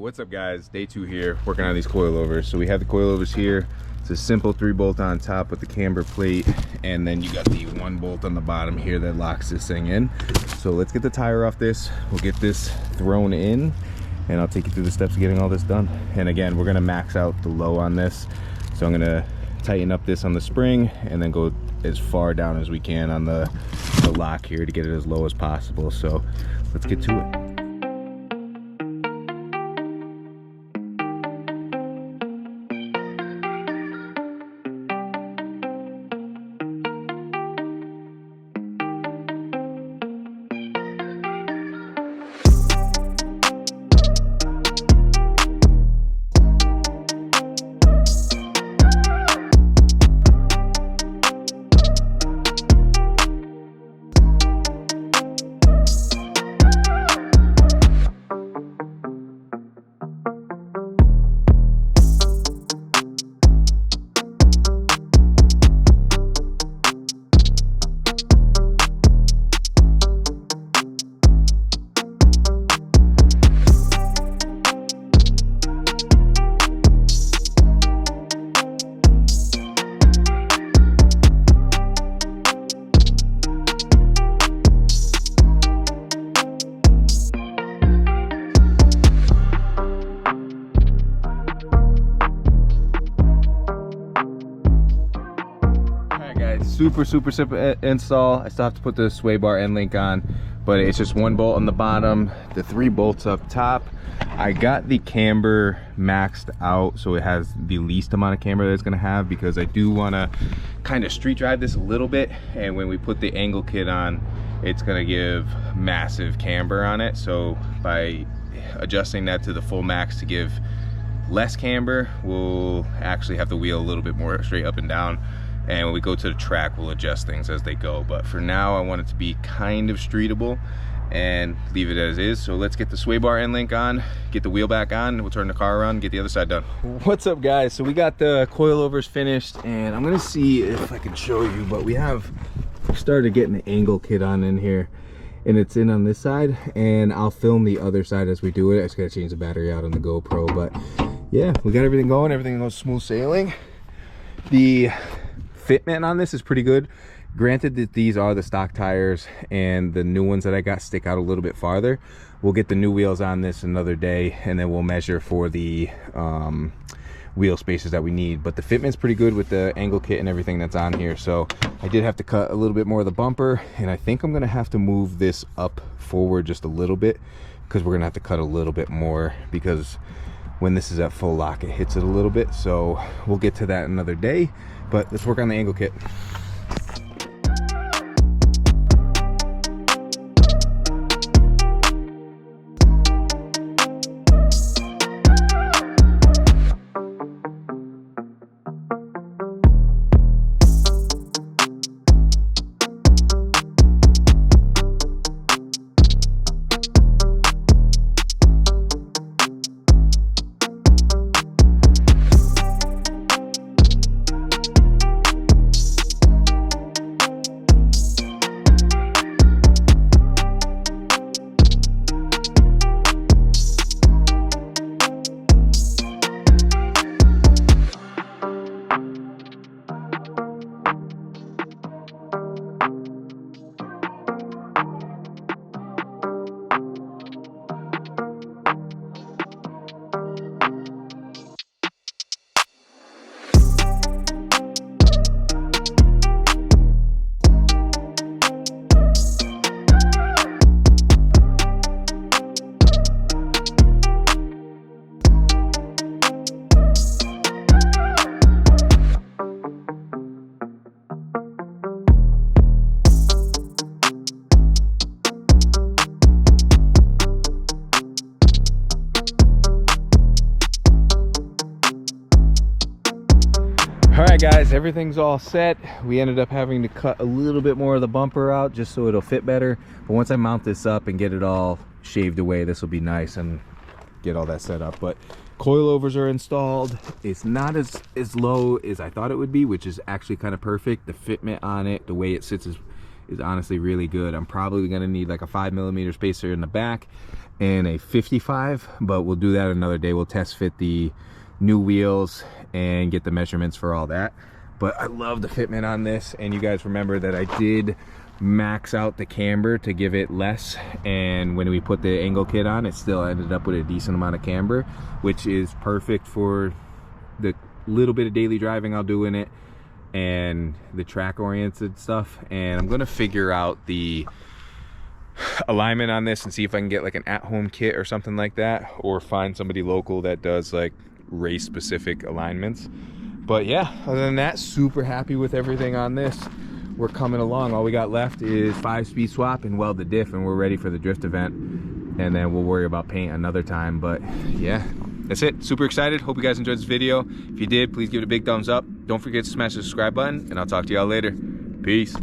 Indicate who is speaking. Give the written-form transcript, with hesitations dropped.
Speaker 1: What's up guys, day 2 here, working on these coilovers. So we have the coilovers here. It's a simple 3-bolt on top with the camber plate, and then you got the 1 bolt on the bottom here that locks this thing in. So let's get the tire off this, we'll get this thrown in, and I'll take you through the steps of getting all this done. And again, we're gonna max out the low on this. So I'm gonna tighten up this on the spring and then go as far down as we can on the lock here to get it as low as possible. So let's get to it. Super simple install. I still have to put the sway bar end link on, but it's just 1 bolt on the bottom, the 3 bolts up top. I got the camber maxed out so it has the least amount of camber that it's gonna have, because I do want to kind of street drive this a little bit, and when we put the angle kit on, it's gonna give massive camber on it. So by adjusting that to the full max to give less camber, we'll actually have the wheel a little bit more straight up and down. And when we go to the track, we'll adjust things as they go. But for now, I want it to be kind of streetable and leave it as is. So let's get the sway bar end link on, get the wheel back on, we'll turn the car around, get the other side done. What's up guys? So we got the coilovers finished, and I'm gonna see if I can show you, but we have started getting the angle kit on in here, and it's in on this side, and I'll film the other side as we do it. I just gotta change the battery out on the GoPro, but yeah, we got everything going, everything goes smooth sailing. The fitment on this is pretty good. Granted that these are the stock tires, and the new ones that I got stick out a little bit farther. We'll get the new wheels on this another day, and then we'll measure for the wheel spaces that we need. But the fitment's pretty good with the angle kit and everything that's on here. So I did have to cut a little bit more of the bumper, and I think I'm gonna have to move this up forward just a little bit, because we're gonna have to cut a little bit more, because when this is at full lock it hits it a little bit. So we'll get to that another day, but let's work on the angle kit. All right guys, everything's all set. We ended up having to cut a little bit more of the bumper out just so it'll fit better, but once I mount this up and get it all shaved away, this will be nice and get all that set up. But coilovers are installed. It's not as low as I thought it would be, which is actually kind of perfect. The fitment on it, the way it sits, is honestly really good. I'm probably gonna need like a 5mm spacer in the back and a 55, but we'll do that another day. We'll test fit the new wheels and get the measurements for all that. But I love the fitment on this, and you guys remember that I did max out the camber to give it less, and when we put the angle kit on, it still ended up with a decent amount of camber, which is perfect for the little bit of daily driving I'll do in it and the track oriented stuff. And I'm gonna figure out the alignment on this and see if I can get like an at-home kit or something like that, or find somebody local that does like race specific alignments. But yeah, other than that, super happy with everything on this. We're coming along. All we got left is 5-speed swap and weld the diff, and we're ready for the drift event, and then we'll worry about paint another time. But yeah, that's it. Super excited. Hope you guys enjoyed this video. If you did, please give it a big thumbs up. Don't forget to smash the subscribe button, and I'll talk to y'all later. Peace.